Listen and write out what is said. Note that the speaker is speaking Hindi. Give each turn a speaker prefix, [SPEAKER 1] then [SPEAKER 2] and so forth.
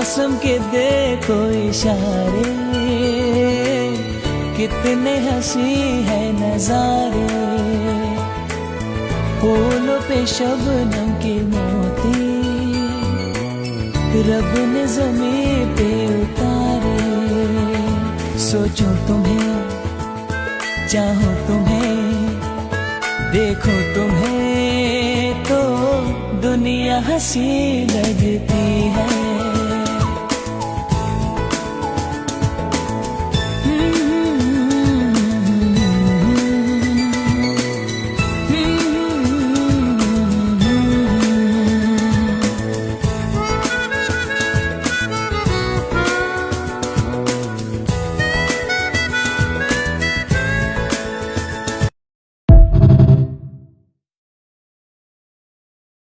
[SPEAKER 1] मौसम के देखो इशारे, कितने हंसी है नजारे। फूलों पे शबनम के मोती रब ने ज़मीं पे उतारे। सोचो तुम्हें, चाहो तुम्हें, देखो तुम्हें तो दुनिया हंसी लगती है।